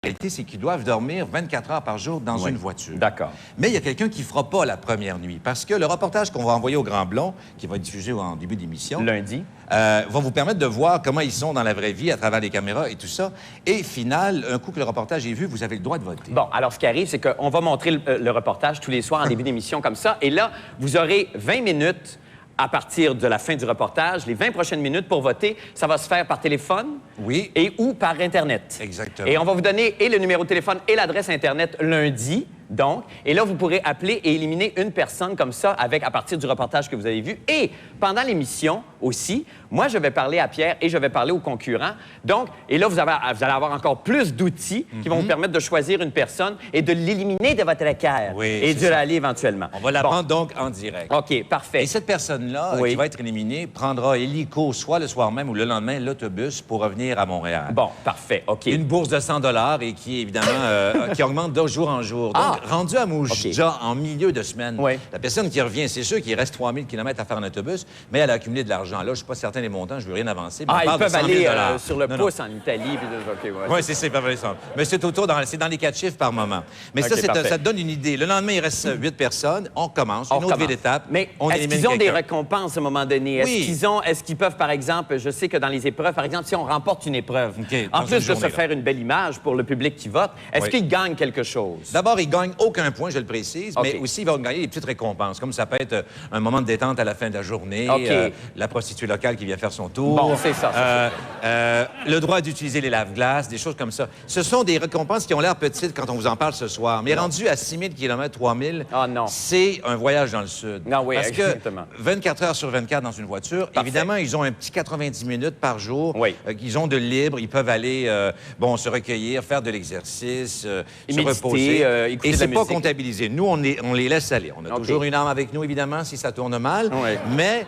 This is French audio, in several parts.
réalité, c'est qu'ils doivent dormir 24 heures par jour dans une voiture. D'accord. Mais il y a quelqu'un qui ne fera pas la première nuit parce que le reportage qu'on va envoyer au Grand Blond, qui va être diffusé en début d'émission... Lundi. va vous permettre de voir comment ils sont dans la vraie vie à travers les caméras et tout ça. Et final, un coup que le reportage est vu, vous avez le droit de voter. Bon, alors ce qui arrive, c'est qu'on va montrer le reportage tous les soirs en début d'émission comme ça. Et là, vous aurez 20 minutes à partir de la fin du reportage, les 20 prochaines minutes pour voter. Ça va se faire par téléphone et ou par Internet. Exactement. Et on va vous donner et le numéro de téléphone et l'adresse Internet lundi. Donc, et là, vous pourrez appeler et éliminer une personne comme ça à partir du reportage que vous avez vu. Et pendant l'émission aussi, moi, je vais parler à Pierre et je vais parler aux concurrents. Donc, et là, vous allez avoir encore plus d'outils qui vont vous permettre de choisir une personne et de l'éliminer de votre équerre et de l'aller éventuellement. On va la prendre donc en direct. OK, parfait. Et cette personne-là qui va être éliminée prendra hélico soit le soir même ou le lendemain l'autobus pour revenir à Montréal. Bon, parfait, OK. Une bourse de 100 $ et qui, évidemment, qui augmente de jour en jour. Donc, rendu à Moujja en milieu de semaine, la personne qui revient, c'est sûr qu'il reste 3000 km à faire en autobus, mais elle a accumulé de l'argent. Là, je ne suis pas certain des montants, je ne veux rien avancer. Mais ils peuvent aller sur le pouce en Italie. Oui, c'est ça, ils peuvent aller sur... Mais c'est c'est dans les 4 chiffres par moment. Mais ça te donne une idée. Le lendemain, il reste 8 personnes. On recommence, une autre étape. Mais est-ce qu'ils ont des récompenses à un moment donné? Est-ce qu'ils peuvent, par exemple, je sais que dans les épreuves, par exemple, si on remporte une épreuve, en plus de se faire une belle image pour le public qui vote, est-ce qu'ils gagnent quelque chose? D'abord, ils gagnent aucun point, je le précise, mais aussi, ils vont gagner des petites récompenses, comme ça peut être un moment de détente à la fin de la journée, la prostituée locale qui vient faire son tour. Bon, c'est ça. Le droit d'utiliser les lave-glaces, des choses comme ça. Ce sont des récompenses qui ont l'air petites quand on vous en parle ce soir, mais rendu à 6000 km, 3000, c'est un voyage dans le sud. Parce que 24 heures sur 24 dans une voiture, évidemment, ils ont un petit 90 minutes par jour qu'ils ont de libre. Ils peuvent aller se recueillir, faire de l'exercice, se reposer. Et c'est pas comptabilisé. Nous, on les laisse aller. On a toujours une arme avec nous, évidemment, si ça tourne mal, mais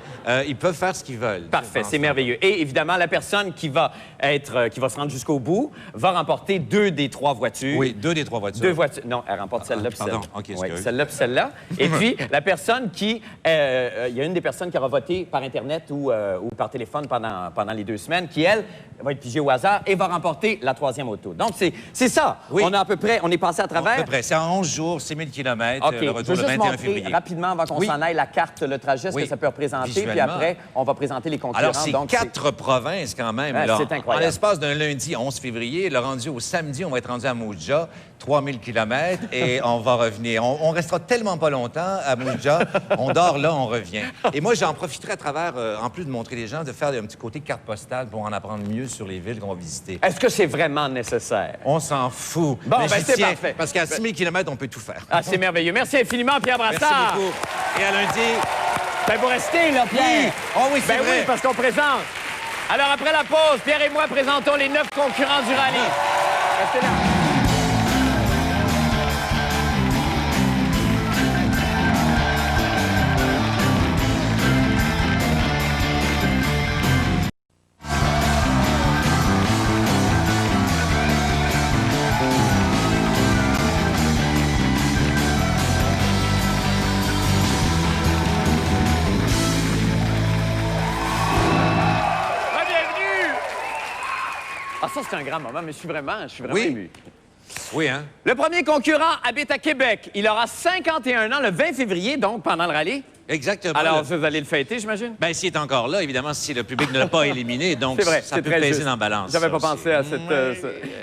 ils peuvent faire ce qu'ils veulent. Parfait, c'est merveilleux. Et évidemment, la personne qui va se rendre jusqu'au bout va remporter 2 des 3 voitures. Oui, 2 des 3 voitures. 2 voitures. Non, elle remporte celle-là puis celle-là. OK, celle-là puis celle-là. Et puis, la personne qui... Il y a une des personnes qui aura voté par Internet ou par téléphone pendant les 2 semaines qui, elle, va être pigée au hasard et va remporter la 3e auto. Donc, c'est ça. Oui. On a à peu près... On est passé à travers... À peu près. C'est en 11 jours, 6000 km, le retour le 21 février. Rapidement, avant qu'on s'en aille, la carte, le trajet, ce que ça peut représenter. Visuellement. Puis après, on va présenter les concurrents. Alors, c'est 4 provinces quand même. C'est incroyable. En l'espace d'un lundi 11 février, le rendu au samedi, on va être rendu à Moujja, 3000 km, et on va revenir. On restera tellement pas longtemps à Moujja. On dort là, on revient. Et moi, j'en profiterai à travers, en plus de montrer les gens, de faire un petit côté carte postale pour en apprendre mieux sur les villes qu'on va visiter. Est-ce que c'est vraiment nécessaire? On s'en fout. Bon, c'est parfait. Parce qu'à 6000 km, on peut tout faire. Ah, c'est merveilleux. Merci infiniment, Pierre Brassard. Merci beaucoup. Et à lundi... Ben, vous restez, là, Pierre. Oui. Oh oui, c'est vrai. Oui, parce qu'on présente. Alors, après la pause, Pierre et moi présentons les 9 concurrents du rallye. Restez là. Ah, ça, c'est un grand moment, mais je suis vraiment ému. Oui, hein? Le premier concurrent habite à Québec. Il aura 51 ans le 20 février, donc pendant le rallye. Exactement. Alors, vous allez le fêter, j'imagine? Bien, s'il est encore là, évidemment, si le public ne l'a pas éliminé, donc vrai, ça peut peser dans la balance. J'avais pas pensé à cette...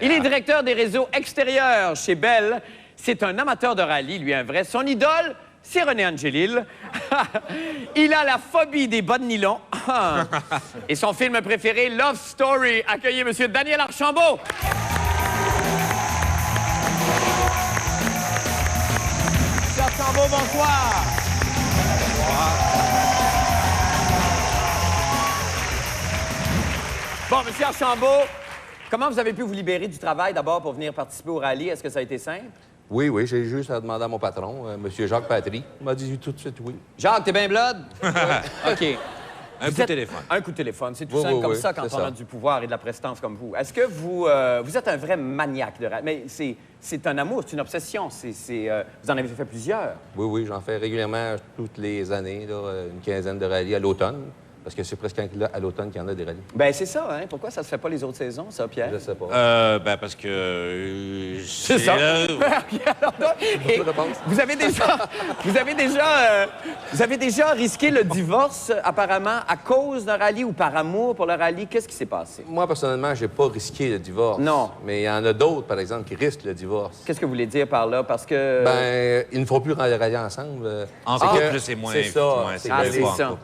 Il est directeur des réseaux extérieurs chez Bell. C'est un amateur de rallye, lui, un vrai. Son idole, c'est René Angélil. Il a la phobie des bas de nylon. Et son film préféré, Love Story. Accueillez M. Daniel Archambault. M. Archambault, bonsoir. Bon, M. Archambault, comment vous avez pu vous libérer du travail d'abord pour venir participer au rallye? Est-ce que ça a été simple? Oui, j'ai juste à demander à mon patron, M. Jacques Patry. Il m'a dit tout de suite oui. Jacques, t'es bien blood? OK. Un coup de téléphone. Un coup de téléphone. C'est tout simple comme ça quand on a du pouvoir et de la prestance comme vous. Est-ce que vous êtes un vrai maniaque de rallye? Mais c'est un amour, c'est une obsession. Vous en avez fait plusieurs. Oui, j'en fais régulièrement toutes les années, là, une quinzaine de rallyes à l'automne. Parce que c'est presque à l'automne qu'il y en a des rallyes. Ben c'est ça, hein? Pourquoi ça se fait pas les autres saisons, ça, Pierre? Je sais pas. Parce que C'est ça. Vous avez déjà risqué le divorce, apparemment, à cause d'un rallye ou par amour pour le rallye. Qu'est-ce qui s'est passé? Moi, personnellement, j'ai pas risqué le divorce. Non. Mais il y en a d'autres, par exemple, qui risquent le divorce. Qu'est-ce que vous voulez dire par là? Parce que... Ben, ils ne font plus rallier ensemble. En couple, c'est moins... C'est ça. c'est ça.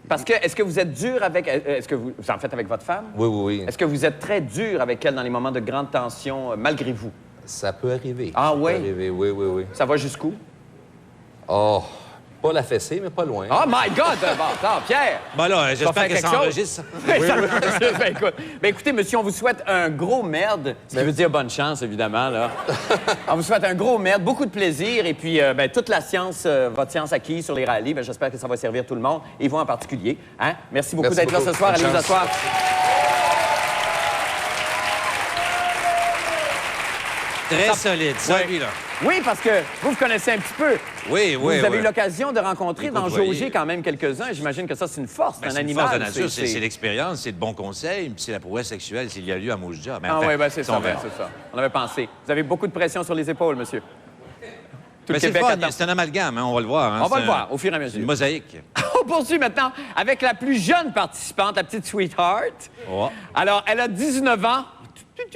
Parce que, est-ce que vous êtes dur avec... Est-ce que vous en faites avec votre femme? Oui. Est-ce que vous êtes très dur avec elle dans les moments de grande tension, malgré vous? Ça peut arriver. Ah oui? Ça peut arriver, oui. Ça va jusqu'où? Oh, pas la fessée, mais pas loin. Oh my God! Bon, Pierre! Ben là, j'espère que ça enregistre. Écoutez, monsieur, on vous souhaite un gros merde, ce qui veut dire bonne chance, évidemment, là. On vous souhaite un gros merde, beaucoup de plaisir, et puis toute la science, votre science acquise sur les rallyes, j'espère que ça va servir tout le monde, et vous en particulier. Hein? Merci beaucoup d'être là ce soir. Allez vous asseoir. Très solide, ça, lui, là. Oui, parce que vous connaissez un petit peu. Oui. Vous avez eu l'occasion de rencontrer, d'en jauger quand même quelques-uns. J'imagine que ça, c'est une force d'un animal. C'est une force de nature, c'est l'expérience, c'est de bons conseils, puis c'est la prouesse sexuelle s'il y a lieu à Mouja. C'est ça. On avait pensé. Vous avez beaucoup de pression sur les épaules, monsieur. C'est un amalgame, hein, on va le voir. Hein, on va le voir, au fur et à mesure. Une mosaïque. On poursuit maintenant avec la plus jeune participante, la petite Sweetheart. Oh. Alors, elle a 19 ans. C'est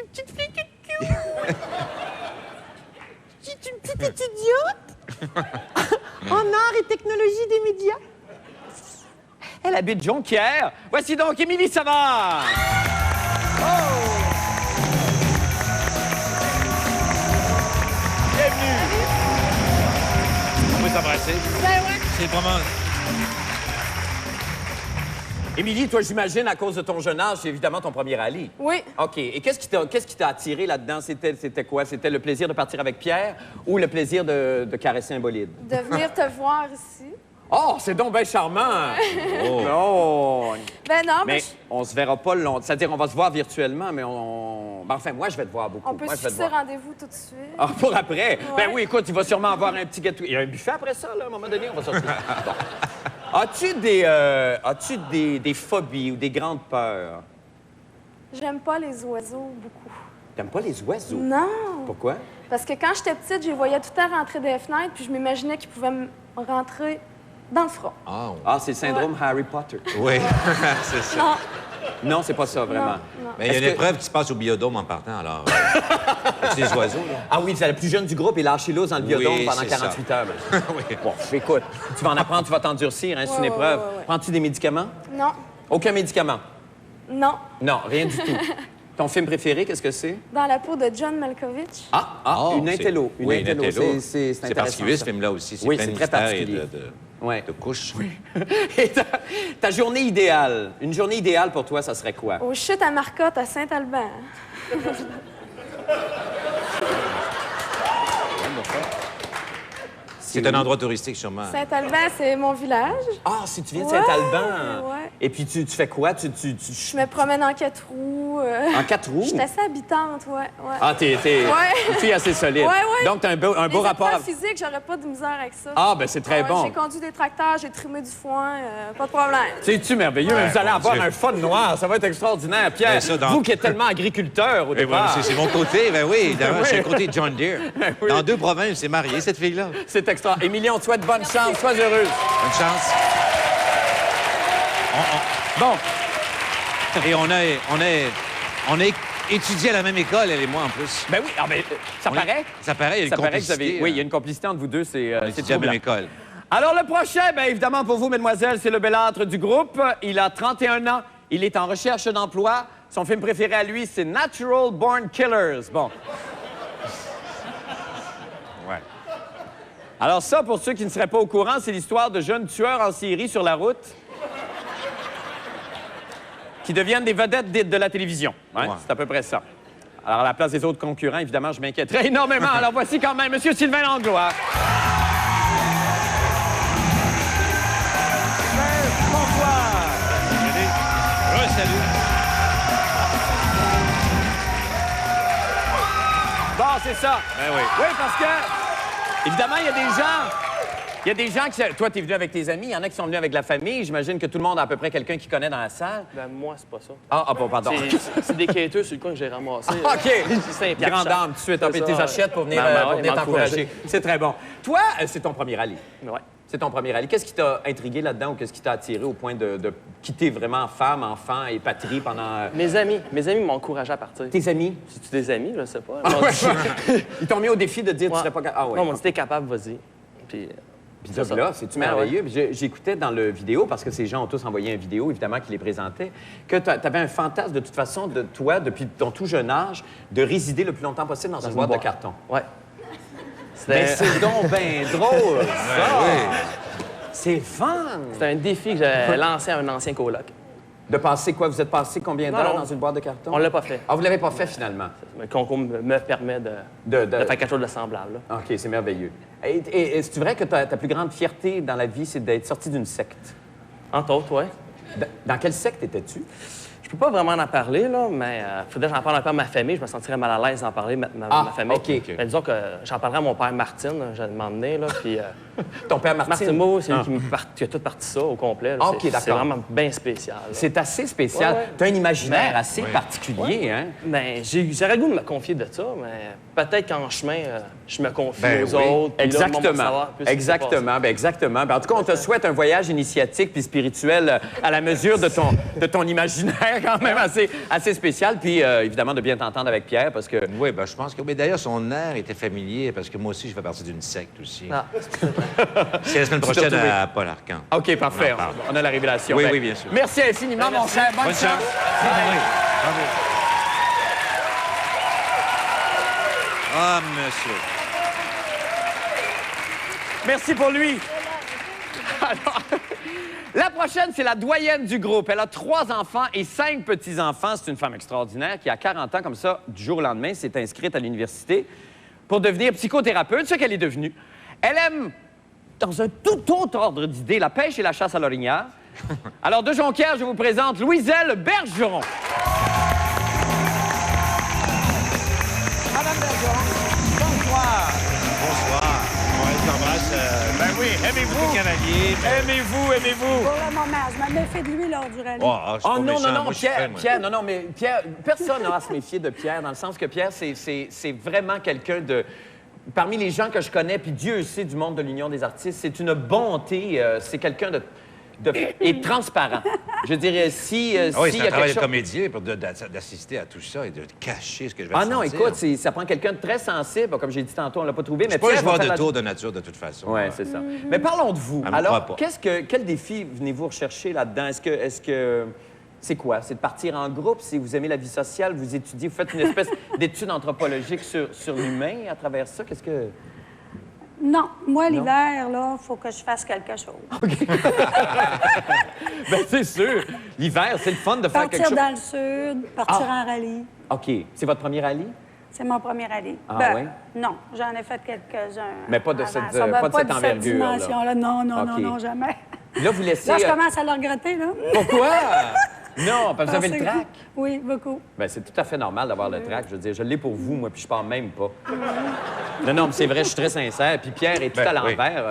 une petite étudiante en art et technologie des médias. Elle habite Jonquière. Voici donc Émilie Savard. Bienvenue. On peut s'embrasser. Ben ouais. C'est vraiment... Émilie, toi, j'imagine, à cause de ton jeune âge, c'est évidemment ton premier rallye. Oui. OK. Et qu'est-ce qui t'a attiré là-dedans? C'était quoi? C'était le plaisir de partir avec Pierre ou le plaisir de caresser un bolide? De venir te voir ici. Oh, c'est donc bien charmant! Oh! Non! Ben non, mais on se verra pas longtemps. C'est-à-dire, on va se voir virtuellement, mais enfin, moi, je vais te voir beaucoup. On peut se fixer rendez-vous tout de suite. Ah, pour après? Ouais. Ben oui, écoute, il va sûrement avoir un petit gâteau. Il y a un buffet après ça, là, à un moment donné, on va sortir. Bon. As-tu des phobies ou des grandes peurs? J'aime pas les oiseaux beaucoup. T'aimes pas les oiseaux? Non! Pourquoi? Parce que quand j'étais petite, je les voyais tout le temps rentrer des fenêtres, puis je m'imaginais qu'ils pouvaient me rentrer dans le front. C'est le syndrome Harry Potter. Oui, c'est ça. Non. Non, c'est pas ça, vraiment. Non. Mais il y a une épreuve qui se passe au biodôme en partant, alors. C'est des oiseaux, là. Ah oui, c'est la plus jeune du groupe et lâché l'os dans le biodôme Oui, pendant c'est 48 heures. Oui. Bon, écoute, tu vas en apprendre, tu vas t'endurcir, hein, c'est une épreuve. Ouais. Prends-tu des médicaments? Non. Aucun médicament? Non. Non, rien du tout. Ton film préféré, qu'est-ce que c'est? Dans la peau de John Malkovich. Une intello. Oui, une intello. C'est C'est particulier, ce film-là aussi. Oui, plein c'est de très mystères particulier. et de couches. Oui. Et ta journée idéale, une journée idéale pour toi, ça serait quoi? Aux chutes à Marcotte, à Saint-Alban. C'est un endroit touristique, sûrement. Saint-Alban, c'est mon village. Ah, si tu viens de Ouais, Saint-Alban. ouais. Et puis, tu fais quoi? Je me promène en 4 roues. En 4 roues? Je suis assez habitante, ouais. Ah, t'es une fille assez solide. Ouais. Donc, t'as un beau rapport. Les physique, j'aurais pas de misère avec ça. Ah, ben c'est très bon. J'ai conduit des tracteurs, j'ai trimé du foin, pas de problème. C'est-tu merveilleux? Ouais, vous allez mon avoir Dieu. un fun noir. Ça va être extraordinaire. Pierre, Ben, ça, vous qui êtes tellement agriculteur au Eh ben, départ. c'est mon côté, ben oui, évidemment, c'est le côté John Deere. Oui. Dans 2 provinces, c'est marié, cette fille-là. C'est extra. Émilie, on te souhaite bonne chance. Sois heureuse. Bonne chance. Bon. Et on a étudié à la même école, elle et moi, en plus. Ben oui, ça paraît. Ça paraît, il y a une Ça paraît que vous complicité. avez... Oui, il y a une complicité entre vous deux, c'est On étudié à la même troublant. école. Alors, le prochain, bien évidemment, pour vous, mesdemoiselles, c'est le bellâtre du groupe. Il a 31 ans. Il est en recherche d'emploi. Son film préféré à lui, c'est Natural Born Killers. Bon. Ouais. Alors ça, pour ceux qui ne seraient pas au courant, c'est l'histoire de jeunes tueurs en série sur la route qui deviennent des vedettes de la télévision. Ouais, Ouais. c'est à peu près ça. Alors, à la place des autres concurrents, évidemment, je m'inquiéterais énormément. Alors, voici quand même M. Sylvain Langlois. Bonsoir. Salut. Bon, c'est ça. Ben oui. Oui, parce que, évidemment, il Il y a des gens qui... Toi, t'es venu avec tes amis, il y en a qui sont venus avec la famille. J'imagine que tout le monde a à peu près quelqu'un qui connaît dans la salle. Ben, moi, c'est pas ça. Bon, pardon. C'est des quêteux sur le coin que j'ai ramassé. OK. C'est Grande dame, tout de suite. Puis tes achètes pour venir t'encourager. C'est très bon. Toi, c'est ton premier rallye. Ouais. C'est ton premier rallye. Qu'est-ce qui t'a intrigué là-dedans ou qu'est-ce qui t'a attiré au point de quitter vraiment femme, enfant et patrie pendant... Mes amis m'ont encouragé à partir. Tes amis? C'est-tu des amis? Je sais pas. Ils t'ont mis au défi de dire tu serais pas capable. Ah ouais. Non, ils m'ont dit t'es capable, vas-y. Puis là, c'est-tu merveilleux? J'écoutais dans le vidéo, parce que ces gens ont tous envoyé une vidéo, évidemment, qui les présentait, que tu avais un fantasme, de toute façon, de toi, depuis ton tout jeune âge, de résider le plus longtemps possible dans une boîte de carton. Ouais. Mais c'est donc bien drôle, ça! C'est fun! C'était un défi que j'avais lancé à un ancien coloc. De passer quoi? Vous êtes passé combien d'heures dans une boîte de carton? On l'a pas fait. Ah, vous l'avez pas fait, finalement? Le concours me permet de faire quelque chose de semblable. Là. OK, c'est merveilleux. Et c'est vrai que ta plus grande fierté dans la vie, c'est d'être sorti d'une secte? Entre autres, oui. Dans quelle secte étais-tu? Je peux pas vraiment en parler, là, mais faudrait que j'en parle un peu à ma famille. Je me sentirais mal à l'aise d'en parler, ma famille. OK. Mais disons que j'en parlerai à mon père Martine, je vais m'emmener, là, puis... Ton père Martine? Martine, c'est lui qui a tout parti ça au complet. OK, d'accord. C'est vraiment bien spécial. C'est assez spécial. Ouais. Tu as un imaginaire assez particulier, hein? Ben, j'aurais le goût de me confier de ça, mais peut-être qu'en chemin, je me confie aux autres. Exactement. Exactement. Ben, en tout cas, on te souhaite un voyage initiatique puis spirituel à la mesure de ton imaginaire quand même assez spécial. Puis, évidemment, de bien t'entendre avec Pierre parce que... Oui, ben, je pense que... Mais d'ailleurs, son air était familier parce que moi aussi, je fais partie d'une secte aussi. Ah. C'est la semaine prochaine à Paul Arcand. OK, parfait. On a la révélation. Oui, bien sûr. Merci infiniment, mon cher. Bonne chance. Bravo. Ah, monsieur. Merci pour lui. Alors, la prochaine, c'est la doyenne du groupe. Elle a 3 enfants et 5 petits-enfants. C'est une femme extraordinaire qui, à 40 ans, comme ça, du jour au lendemain, s'est inscrite à l'université pour devenir psychothérapeute, ce qu'elle est devenue. Elle aime, dans un tout autre ordre d'idées, la pêche et la chasse à l'orignal. Alors, de Jonquière, je vous présente Louiselle Bergeron. Madame Bergeron, bonsoir. Bonsoir. On t'embrasse. Ben oui, aimez-vous? Cavalier. Aimez-vous? Pour le moment, je me méfie de lui lors du rallye. Oh non, Pierre, personne n'a à se méfier de Pierre, dans le sens que Pierre, c'est vraiment quelqu'un de... Parmi les gens que je connais, puis Dieu sait du monde de l'Union des artistes, c'est une bonté, c'est quelqu'un et transparent. Je dirais, si c'est y un a travail quelque de comédien d'assister à tout ça et de cacher ce que je vais ressentir. Ah non, écoute, ça prend quelqu'un de très sensible. Comme j'ai dit tantôt, on l'a pas trouvé. Je suis pas un joueur de tour de nature, de toute façon. Oui, c'est ça. Mais parlons de vous. Elle me Alors, croit pas. quel défi venez-vous rechercher là-dedans? Est-ce que c'est quoi? C'est de partir en groupe? Si vous aimez la vie sociale, vous étudiez, vous faites une espèce d'étude anthropologique sur l'humain à travers ça? Qu'est-ce que... Non, moi, l'hiver, là, il faut que je fasse quelque chose. Bien, c'est sûr. L'hiver, c'est le fun de faire quelque chose. Partir dans le sud, partir en rallye. OK. C'est votre premier rallye? C'est mon premier rallye. Ah oui? Non, j'en ai fait quelques-uns. Mais pas de avant. cette, Ça va pas de cette envergure, là. dimension-là. Non, OK. non, jamais. Là, vous laissez... Là, je commence à le regretter, là. Pourquoi? Non, parce que vous avez le trac. Oui, beaucoup. Bien, c'est tout à fait normal d'avoir le trac. Je veux dire, je l'ai pour vous, moi, puis je pars même pas. Non, mais c'est vrai, je suis très sincère. Puis Pierre est tout à l'envers.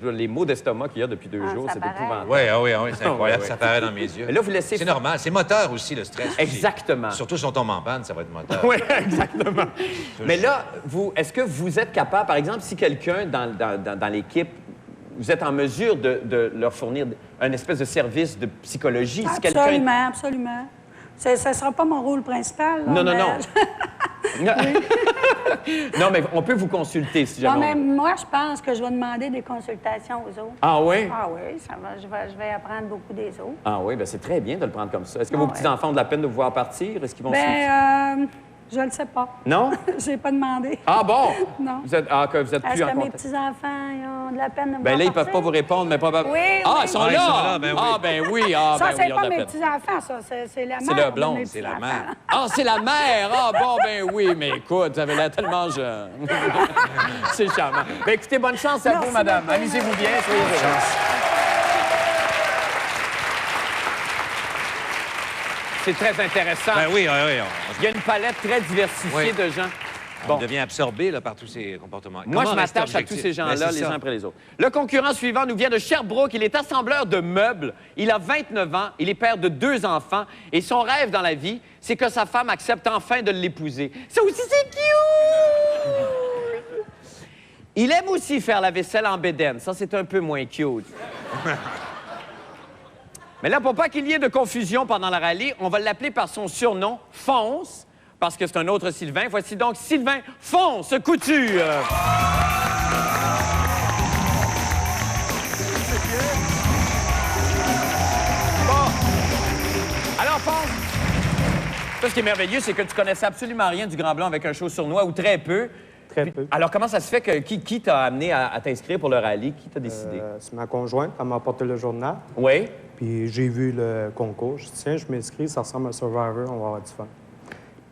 Les maux d'estomac qu'il y a depuis 2 jours, c'est épouvantable. Oui, c'est incroyable. Ça paraît dans mes yeux. Mais là, vous laissez... C'est normal. C'est moteur aussi, le stress. Exactement. Aussi. Surtout si on tombe en panne, ça va être moteur. Oui, exactement. Mais là, est-ce que vous êtes capable, par exemple, si quelqu'un dans l'équipe, vous êtes en mesure de leur fournir un espèce de service de psychologie? Absolument, absolument. Ça ne sera pas mon rôle principal. Là, non. Non, mais on peut vous consulter si jamais. Non, mais moi, je pense que je vais demander des consultations aux autres. Ah oui? Ah oui, ça va, je vais apprendre beaucoup des autres. Ah oui, bien c'est très bien de le prendre comme ça. Est-ce que vos petits-enfants ont de la peine de vous voir partir? Est-ce qu'ils vont Je ne le sais pas. Non? Je n'ai pas demandé. Ah bon? Non. Vous êtes plus en contact. Est-ce que mes petits-enfants ils ont de la peine de me Bien voir là, ils ne peuvent partir? pas vous répondre, mais probablement... Oui, Ah, oui. ils sont Ah, là! ils sont là, ben oui. Ah, ben oui. Ça, c'est ils ont pas de la mes peine. petits-enfants, ça. C'est la mère. C'est le blond, de mes c'est la petits-enfants. mère. Ah, c'est la mère! Ah, bon, ben oui, mais écoute, ça avait l'air tellement jeune. C'est charmant. Ben écoutez, bonne chance à vous, Merci madame. beaucoup. Amusez-vous bien, soyez heureuse. C'est très intéressant. Ben oui. Il y a une palette très diversifiée de gens. On devient absorbé là, par tous ces comportements. Moi, Comment je rester m'attache à tous objectif? ces gens-là, Ben, c'est les ça. uns après les autres. Le concurrent suivant nous vient de Sherbrooke. Il est assembleur de meubles. Il a 29 ans. Il est père de 2 enfants. Et son rêve dans la vie, c'est que sa femme accepte enfin de l'épouser. Ça aussi, c'est cute! Il aime aussi faire la vaisselle en bédaine. Ça, c'est un peu moins cute. Mais là, pour pas qu'il y ait de confusion pendant la rallye, on va l'appeler par son surnom, Fonce, parce que c'est un autre Sylvain. Voici donc Sylvain Fonce Couture. Bon. Alors, Fonce, ça, ce qui est merveilleux, c'est que tu connaissais absolument rien du Grand Blanc avec un show sournois, ou très peu. Très peu. Alors, comment ça se fait que... Qui t'a amené à t'inscrire pour le rallye? Qui t'a décidé? C'est ma conjointe, elle m'a apporté le journal. Oui? Puis j'ai vu le concours. Je dis, tiens, je m'inscris, ça ressemble à Survivor, on va avoir du fun.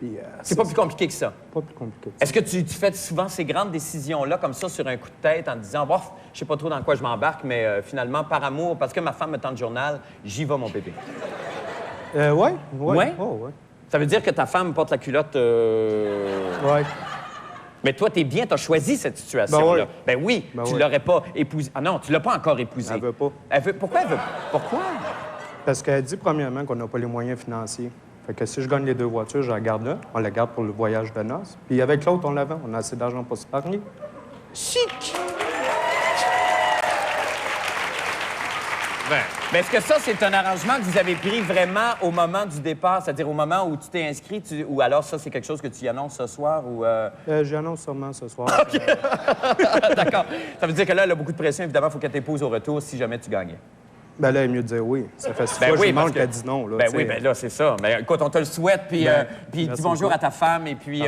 Puis, C'est pas plus compliqué que ça. pas plus compliqué. Est-ce que tu fais souvent ces grandes décisions-là, comme ça, sur un coup de tête, en te disant, bof, je sais pas trop dans quoi je m'embarque, mais finalement, par amour, parce que ma femme me tend le journal, j'y vais, mon bébé. Ouais? Ouais? Oh, ouais. Ça veut dire que ta femme porte la culotte... Ouais. Mais toi, t'es bien, t'as choisi cette situation-là. Ben oui, tu l'aurais pas épousée. Ah non, tu l'as pas encore épousée. Elle veut pas. Elle veut... Pourquoi elle veut... Pourquoi? Parce qu'elle dit, premièrement, qu'on n'a pas les moyens financiers. Fait que si je gagne les 2 voitures, je la garde là. On la garde pour le voyage de noces. Puis avec l'autre, on la vend. On a assez d'argent pour s'épargner. Chic! Ben, Mais est-ce que ça, c'est un arrangement que vous avez pris vraiment au moment du départ, c'est-à-dire au moment où tu t'es inscrit, ou alors ça, c'est quelque chose que tu y annonces ce soir, ou... J'y annonce sûrement ce soir. D'accord. Ça veut dire que là, elle a beaucoup de pression, évidemment, il faut qu'elle t'épouse au retour si jamais tu gagnais. Ben là, il est mieux de dire oui. Ça fait 6 Ben fois que oui, je demande parce que- qu'elle dit non. Là, Ben tu sais. oui, ben là, c'est ça. Mais écoute, on te le souhaite, puis puis dis merci bonjour beaucoup. à ta femme, et puis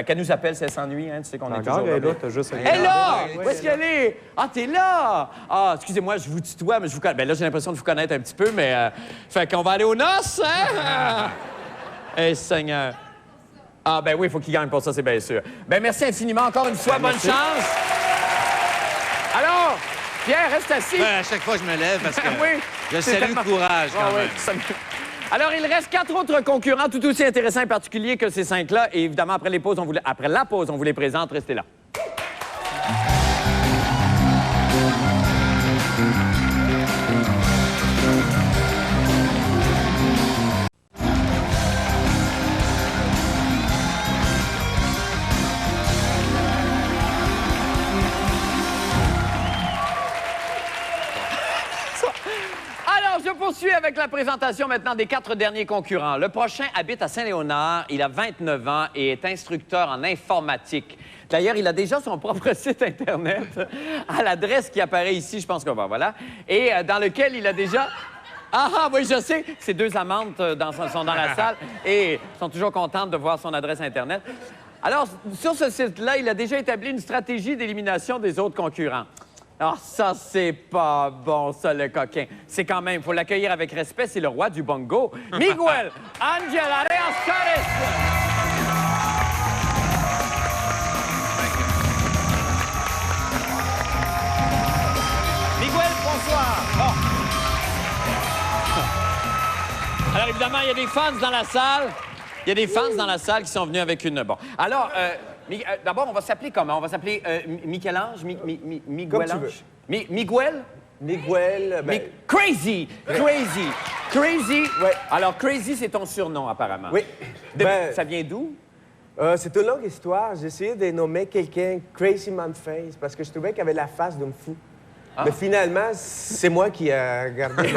qu'elle nous appelle si elle s'ennuie, hein, tu sais qu'on est Encore, toujours elle est là. là, t'as juste à Elle est là! Ouais, Où est-ce qu'elle est? Ah, t'es là! Ah, excusez-moi, je vous tutoie, mais je vous connais. Ben là, j'ai l'impression de vous connaître un petit peu, mais... Fait qu'on va aller aux noces, hein? Eh, Seigneur. Ah, ben oui, il faut qu'il gagne pour ça, c'est bien sûr. Ben merci infiniment encore une fois. Bonne chance! Alors, Pierre, reste assis. ben, à chaque fois, je me lève parce que Oui, je c'est salue tellement- le courage quand Ah oui, même. ça me- Alors, il reste 4 autres concurrents tout aussi intéressants et particuliers que ces 5-là. Et évidemment, après la pause, on vous les présente. Restez là. Alors, je poursuis avec la présentation maintenant des 4 derniers concurrents. Le prochain habite à Saint-Léonard, il a 29 ans et est instructeur en informatique. D'ailleurs, il a déjà son propre site Internet à l'adresse qui apparaît ici, je pense que voilà, et dans lequel il a déjà... Ah, oui, je sais, ces 2 amantes sont dans la salle et sont toujours contentes de voir son adresse Internet. Alors, sur ce site-là, il a déjà établi une stratégie d'élimination des autres concurrents. Ah, ça, c'est pas bon, ça, le coquin. C'est quand même, faut l'accueillir avec respect, c'est le roi du bongo. Miguel Ángel Areas Cárez. Miguel, bonsoir. Bon. Alors, évidemment, il y a des fans dans la salle. Il y a des fans dans la salle qui sont venus avec une... Bon. Alors, d'abord, on va s'appeler comment? On va s'appeler Michel-Ange? Miguel-Ange? Miguel? Miguel, ben, Crazy! Crazy! Crazy! Ouais. Alors, Crazy, c'est ton surnom, apparemment. oui. Ben, Ça vient d'où? c'est une longue histoire. J'ai essayé de nommer quelqu'un Crazy Man Face parce que je trouvais qu'il avait la face d'un fou. Mais finalement, c'est moi qui ai gardé.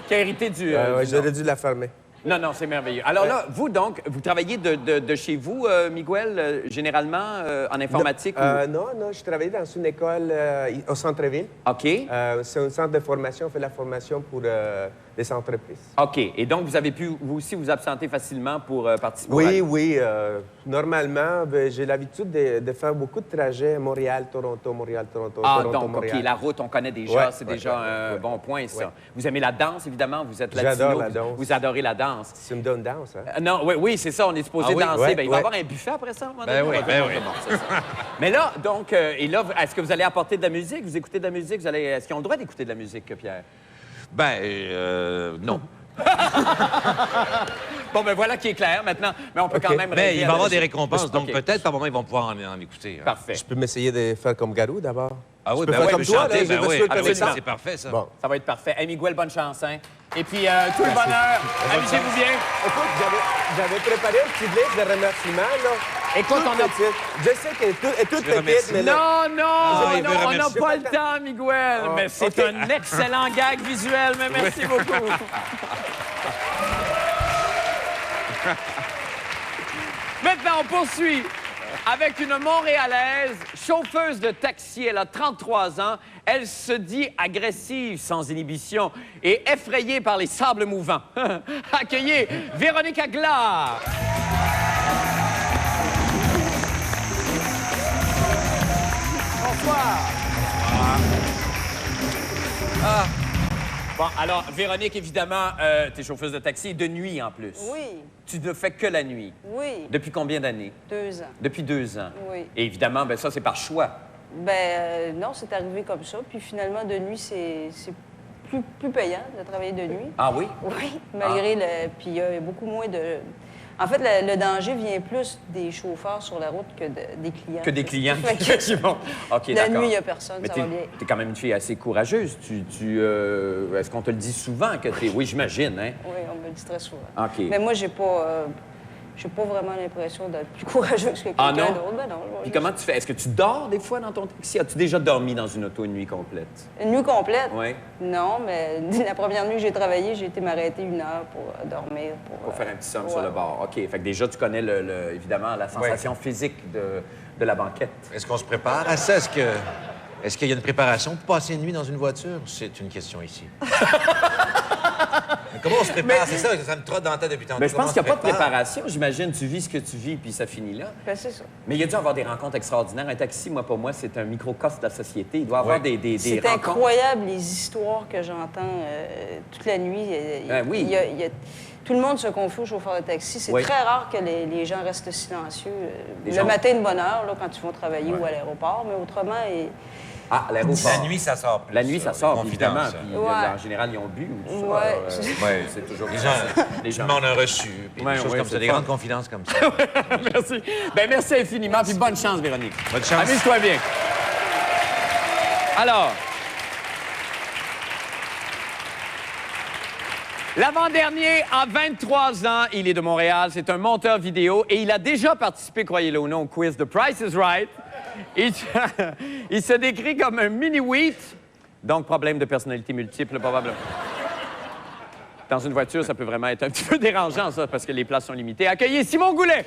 Qui a hérité du... Ouais, du nom. j'aurais dû la fermer. Non, non, c'est merveilleux. Alors là, vous, donc, vous travaillez de chez vous, Miguel, généralement, en informatique? Non, je travaillais dans une école au centre-ville. OK. C'est un centre de formation. On fait la formation pour des entreprises. OK. Et donc, vous avez pu, vous aussi, vous absenter facilement pour participer au Oui, rallye? oui. Normalement, ben, j'ai l'habitude de faire beaucoup de trajets Montréal-Toronto, Montréal-Toronto, Ah, Toronto-Montréal. donc, OK, la route, on connaît déjà, Ouais, c'est ouais, déjà ouais, un ouais. bon point, ça. Ouais. Vous aimez la danse, évidemment, vous êtes latino. J'adore la vous- danse. Vous adorez la danse. Tu me donnes danse, hein? Non, oui, oui, c'est ça, on est supposé Ah oui? danser. Ouais, Ben, il va y ouais. avoir un buffet après ça, à un moment Ben donné? oui, On va ben dire, oui. bon, c'est ça. Mais là, donc, et là, est-ce que vous allez apporter de la musique? Vous écoutez de la musique? Est-ce qu'ils ont le droit d'écouter de la musique, Pierre? Ben, non. Bon, ben voilà qui est clair maintenant. Mais on peut quand même... Mais il va y avoir des récompenses. récompenses, donc peut-être par moment, ils vont pouvoir en écouter. Parfait. Je peux m'essayer de faire comme Garou d'abord? Ah oui, peux ben faire oui, comme toi, chanter, là, ben je oui. veux Ah oui, absolument. ça, c'est parfait, ça. Bon. Ça va être parfait. Hey, Miguel, bonne chance, hein? Et puis, tout le bonheur. Amusez-vous bien. Écoute, j'avais préparé une petite liste de remerciements, là. Écoute, on a... Je sais qu'elle est toute petite, mais là... Non, il veut on n'a remercier. pas le temps, Miguel. Mais c'est un excellent gag visuel, mais merci beaucoup. Maintenant, on poursuit avec une Montréalaise, chauffeuse de taxi. Elle a 33 ans. Elle se dit agressive, sans inhibition et effrayée par les sables mouvants. Accueillez Véronique Agla. Bonsoir. Bon, alors, Véronique, évidemment, t'es chauffeuse de taxi de nuit en plus. Oui, Tu ne fais que la nuit. oui, Depuis combien d'années? 2 ans. Depuis 2 ans. Oui. Et évidemment, ben ça, c'est par choix. Non, c'est arrivé comme ça. Puis finalement, de nuit, c'est plus payant de travailler de nuit. Ah oui? Oui, malgré le... Puis il y a beaucoup moins de... En fait, le danger vient plus des chauffeurs sur la route que des clients. Que des clients. Fait que- Bon, OK, La d'accord. nuit, il n'y a personne, Mais ça t'es, va bien. t'es quand même une fille assez courageuse. Est-ce qu'on te le dit souvent que t'es... Oui, j'imagine, hein? Oui, on me le dit très souvent. OK. Mais moi, j'ai pas vraiment l'impression d'être plus courageuse que Ah quelqu'un non? d'autre. Ben non. Puis comment tu fais? Est-ce que tu dors des fois dans ton taxi? As-tu déjà dormi dans une auto une nuit complète? Une nuit complète? Oui. Non, mais la première nuit que j'ai travaillé, j'ai été m'arrêter 1 heure pour dormir. Pour faire un petit somme ouais. sur le bord. OK. Fait que déjà, tu connais, évidemment, la sensation physique de la banquette. Est-ce qu'on se prépare à ça? Est-ce qu'il y a une préparation pour passer une nuit dans une voiture? C'est une question ici. Mais comment on se prépare? C'est ça me trotte dans la tête depuis tantôt. Mais je pense Comment qu'il n'y a on pas se de prépare? préparation. J'imagine, tu vis ce que tu vis, puis ça finit là. Ben, c'est ça. Mais il y a dû avoir des rencontres extraordinaires. Un taxi, moi, pour moi, c'est un microcosme de la société. Il doit y avoir des C'est rencontres. incroyable, les histoires que j'entends toute la nuit. Oui. Tout le monde se confie au chauffeur de taxi. C'est Oui. très rare que les gens restent silencieux. Les Le gens- matin de bonne heure, là, quand ils vont travailler ou à l'aéroport, mais autrement... Ah, l'aéroport. La nuit, ça sort plus. La nuit, ça sort, Confidence, évidemment. ça. Puis, Ouais. en général, ils ont bu ou tout ça. Ouais. Ouais. C'est toujours Les gens demandent un reçu, puis Ouais, des choses ouais, comme c'est ça, des fun. grandes confidences comme ça. Merci. Ben, merci infiniment, puis bonne chance, Véronique. Bonne chance. Amuse-toi bien. Alors... L'avant-dernier a 23 ans, il est de Montréal, c'est un monteur vidéo et il a déjà participé, croyez-le ou non, au quiz de Price is Right. Il se décrit comme un mini-wheat, donc problème de personnalité multiple, probablement. Dans une voiture, ça peut vraiment être un petit peu dérangeant, ça, parce que les places sont limitées. Accueillez Simon Goulet!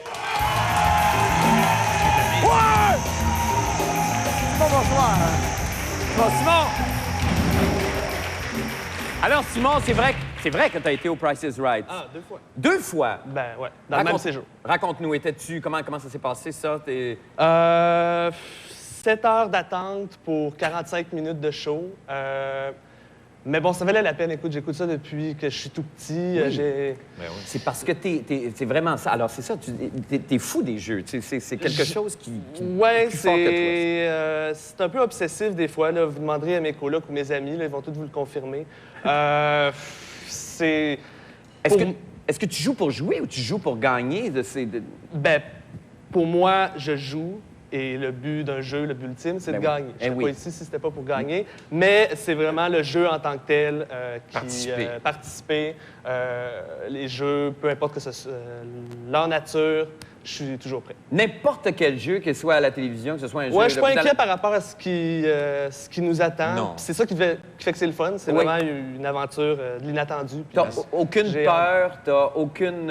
Ouais! Simon, bonsoir. Bon, Simon! Alors, Simon, c'est vrai que tu as été au Price is Right. Ah, 2 fois. 2 fois? Ben ouais, dans le même séjour. Raconte-nous, comment ça s'est passé, ça? 7 heures d'attente pour 45 minutes de show. Mais bon, ça valait la peine. Écoute, j'écoute ça depuis que je suis tout petit. C'est parce que c'est vraiment ça. Alors, c'est ça, t'es fou des jeux. C'est quelque chose qui Ouais, est plus fort que toi. c'est un peu obsessif des fois. Là. Vous demanderez à mes colocs ou mes amis, là, ils vont tous vous le confirmer. C'est... Est-ce que tu joues pour jouer ou tu joues pour gagner? Ben, pour moi, je joue. Et le but d'un jeu, le but ultime, c'est de gagner. Je ne serais pas ici si c'était pas pour gagner. Mais c'est vraiment le jeu en tant que tel qui... Participer. Les jeux, peu importe que ce soit leur nature, je suis toujours prêt. N'importe quel jeu, que ce soit à la télévision, que ce soit un jeu... Ouais, je suis pas inquiet par rapport à ce qui nous attend. Non. C'est ça qui fait que c'est le fun. C'est vraiment une aventure de l'inattendu. Puis T'as aucune peur, t'as aucune...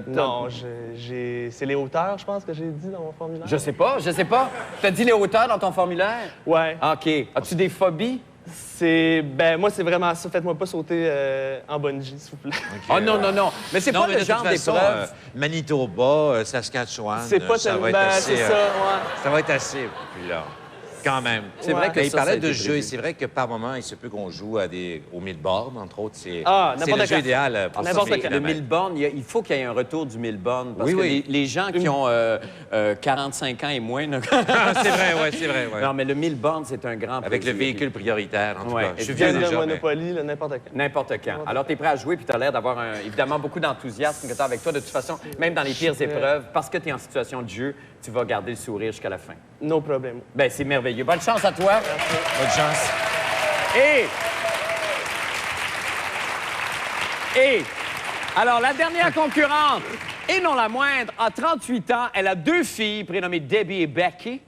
Non, c'est les hauteurs, je pense, que j'ai dit dans mon formulaire. Je sais pas. T'as dit les hauteurs dans ton formulaire? Ouais. OK. As-tu des phobies? Moi, c'est vraiment ça. Faites-moi pas sauter en bungee, s'il vous plaît. Oh non. Mais c'est pas le genre d'épreuve. Manitoba, Saskatchewan, C'est pas ça tellement... va être assez... c'est ça, ouais. Ça va être assez populaire. Quand même. C'est vrai que il ça parlait a été de jeu, et prévu. c'est vrai que par moment, il se peut qu'on joue aux 1000 bornes, entre autres. C'est n'importe le jeu quand. idéal pour N'importe ça. quand. Le 1000 bornes, il faut qu'il y ait un retour du 1000 bornes. Parce Oui, que oui. les gens qui ont 45 ans et moins... C'est vrai, oui, c'est vrai. Ouais. Non, mais le 1000 bornes, c'est un grand Avec le plaisir. véhicule prioritaire, en tout Ouais. cas. Je suis Vieux vieux Le déjà, mais... Monopoly, là, n'importe quand. N'importe quand. Alors, tu es prêt à jouer, puis tu as l'air d'avoir évidemment beaucoup d'enthousiasme que tu as avec toi. De toute façon, même dans les pires épreuves, parce que tu es en situation de jeu, tu vas garder le sourire jusqu'à la fin. No problème. Ben c'est merveilleux. Bonne chance à toi. Bonne chance. Et, alors, la dernière concurrente, et non la moindre, a 38 ans. Elle a 2 filles prénommées Debbie et Becky,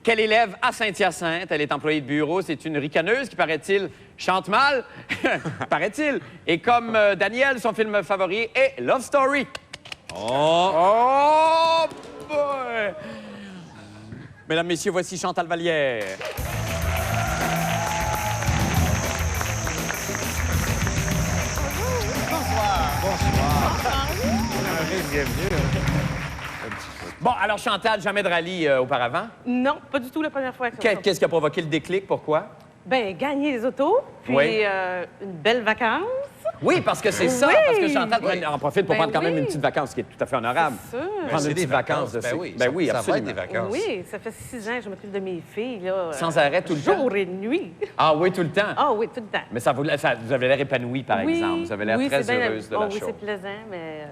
qu'elle élève à Saint-Hyacinthe. Elle est employée de bureau. C'est une ricaneuse qui, paraît-il, chante mal, paraît-il. Et comme Daniel, son film favori est Love Story. Oh boy! Mesdames, Messieurs, voici Chantal Vallière. Bienvenue. Bon, alors Chantal, jamais de rallye auparavant. Non, pas du tout la première fois. Qu'est-ce qui a provoqué le déclic? Pourquoi? Ben, gagner les autos, puis Oui. une belle vacance. Oui, parce que c'est ça. Oui. Parce que Chantal en profite pour Ben prendre quand même oui. une petite vacance, ce qui est tout à fait honorable. C'est sûr. Prendre C'est une des petite vacance. vacances, ben oui, Ben oui, ça va absolument. être des vacances. Oui, ça fait 6 ans que je m'occupe de mes filles, là. Sans arrêt, tout le temps? Jour et nuit. Ah oui, tout le temps? Ah oui, tout le temps. Mais vous avez l'air épanoui, par Oui, exemple. Vous avez l'air oui, très c'est bien- heureuse de oh, la oui, chose. c'est plaisant, mais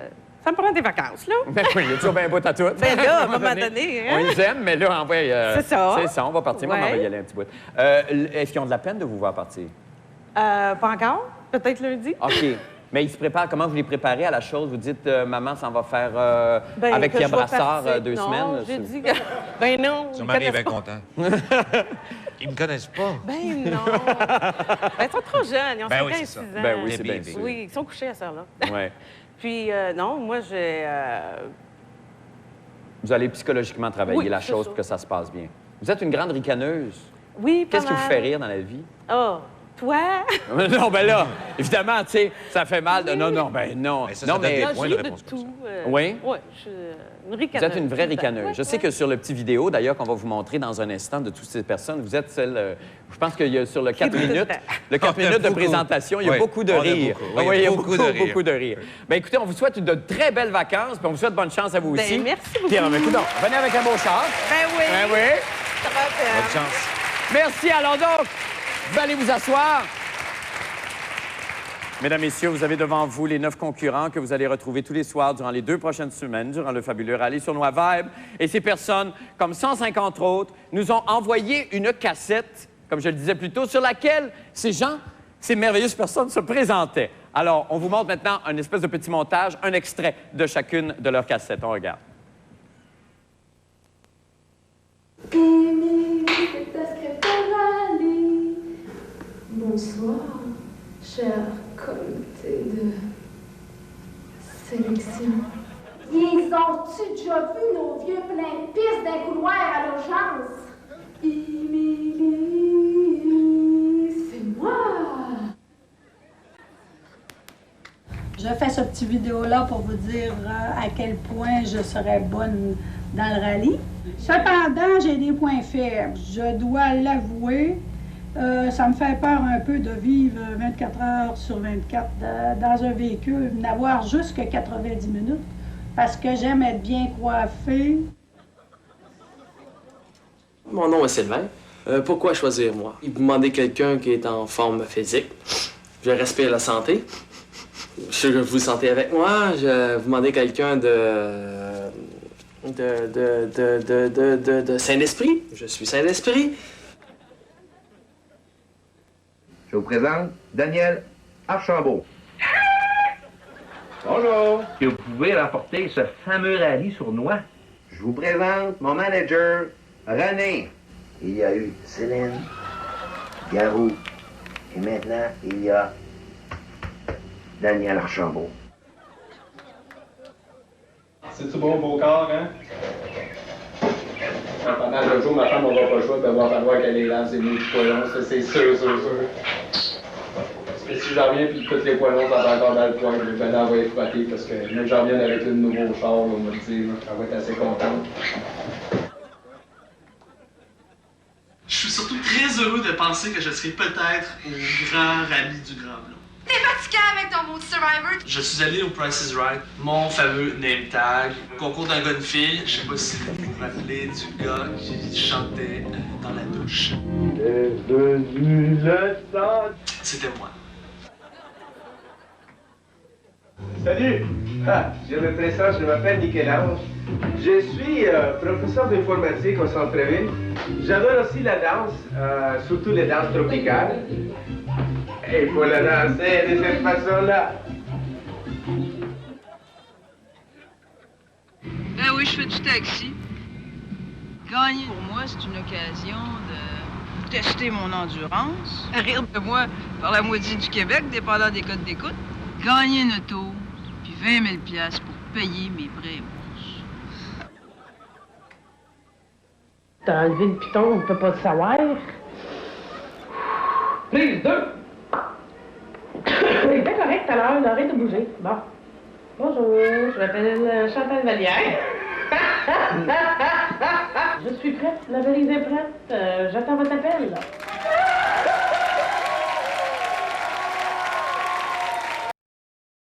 ça me prend des vacances, là. Ben oui, il y a toujours bien beau à tout. Ben là, à un moment donné, hein? On les aime, mais là, envoie. C'est ça. C'est ça, on va partir. Moi, on va Ouais. y aller un petit bout. Est-ce qu'ils ont de la peine de vous voir partir? Pas encore. Peut-être lundi. OK. Mais ils se préparent. Comment vous les préparez à la chose? Vous dites, maman s'en va faire Ben, avec que Pierre je vais Brassard partir. 2 non, semaines? j'ai dit que... Ben non, Son ils mari est connaissent bien pas. content. Ils me connaissent pas. Ben non. Ben, ils sont trop jeunes. Ils ont Ben 5 oui, ans c'est et ça. 6 ans. Ben oui, c'est Des bien bébés. sûr. Oui, ils sont couchés à ça, là. Ouais. Puis, non, moi, j'ai... Vous allez psychologiquement travailler Oui, la c'est chose ça. pour que ça se passe bien. Vous êtes une grande ricaneuse. Oui, pas Qu'est-ce qui vous mal. fait rire dans la vie? Ah, toi? Non, ben là, évidemment, tu sais, ça fait mal de... Non, non, ben non. Mais ça non, donne des Ah, points je de ris de réponse comme tout. Oui? Oui, je suis une Vous ricaneuse. êtes une vraie tout le temps. ricaneuse. Ouais, Je sais ouais. que sur le petit vidéo, d'ailleurs, qu'on va vous montrer dans un instant de toutes ces personnes, vous êtes celle... je pense qu'il y a sur le 4 Qui rit tout le minutes, temps. le 4 On a minutes de beaucoup. présentation, il y a Oui, beaucoup de on a rire. beaucoup. Ah Oui, oui, il y a beaucoup de rire. beaucoup de rire. Bien, écoutez, on vous souhaite de très belles vacances, puis on vous souhaite bonne chance à vous Ben, aussi. merci beaucoup. Puis, ben, écoute donc, venez avec un beau char. Ben oui. Ben oui. Ça va faire. Bonne chance. Merci. Alors donc, vous allez vous asseoir. Mesdames, Messieurs, vous avez devant vous les 9 concurrents que vous allez retrouver tous les soirs durant les 2 prochaines semaines, durant le fabuleux rallye sur Noix Vibe. Et ces personnes, comme 150 autres, nous ont envoyé une cassette, comme je le disais plus tôt, sur laquelle ces gens, ces merveilleuses personnes se présentaient. Alors, on vous montre maintenant un espèce de petit montage, un extrait de chacune de leurs cassettes. On regarde. Bonsoir, cher comité de sélection. Ils ont-tu déjà vu nos vieux pleins de pistes d'un couloir à l'urgence? Émilie, c'est moi. Je fais ce petit vidéo-là pour vous dire à quel point je serais bonne dans le rallye. Cependant, j'ai des points faibles. Je dois l'avouer. Ça me fait peur un peu de vivre 24 heures sur 24 dans un véhicule, n'avoir juste que 90 minutes, parce que j'aime être bien coiffée. Mon nom est Sylvain. Pourquoi choisir moi? Vous demandez quelqu'un qui est en forme physique. Je respire la santé. Je suis sûr que vous vous sentez avec moi. Je vous demandez quelqu'un de sain d'esprit. Je suis sain d'esprit. Je vous présente Daniel Archambault. Bonjour. Que vous pouvez remporter ce fameux rallye sur Noix. Je vous présente mon manager, René. Il y a eu Céline, Garou, et maintenant, il y a Daniel Archambault. C'est-tu bon pour le corps, hein? Pendant le jour, ma femme n'aura pas le choix de devoir falloir qu'elle les lave ses nouilles de poêlons, ça c'est sûr. Parce que si j'en reviens puis tous les poêlons sont encore dans le poêle, je vais l'envoyer frotter parce que même que j'en revienne avec le nouveau char, on va me dire, elle va être assez contente. surtout très heureux de penser que je serai peut-être au grand rallye du Grand Blanc. T'es fatigué avec ton mot de Survivor? Je suis allé au Price is Right, mon fameux name tag, concours d'un gars une fille. Je sais pas si vous vous rappelez du gars qui chantait dans la douche. Est venu le temps. C'était moi. Salut! Je me présente, je m'appelle Michel-Ange. Je suis professeur d'informatique au centre-ville. J'adore aussi la danse, surtout les danses tropicales. Et il faut la danser de cette façon-là. Ben oui, je fais du taxi. Gagner, pour moi, c'est une occasion de tester mon endurance, rire de moi par la moitié du Québec, dépendant des codes d'écoute, gagner une auto, puis 20 000 $ pour payer mes prêts aux bourses. T'as enlevé le piton, on ne peut pas le savoir. Prise 2! Oui, c'est correct tout à l'heure, arrête de bouger. Bon. Bonjour, je m'appelle Chantal Vallière. Je suis prête, la valise est prête. J'attends votre appel.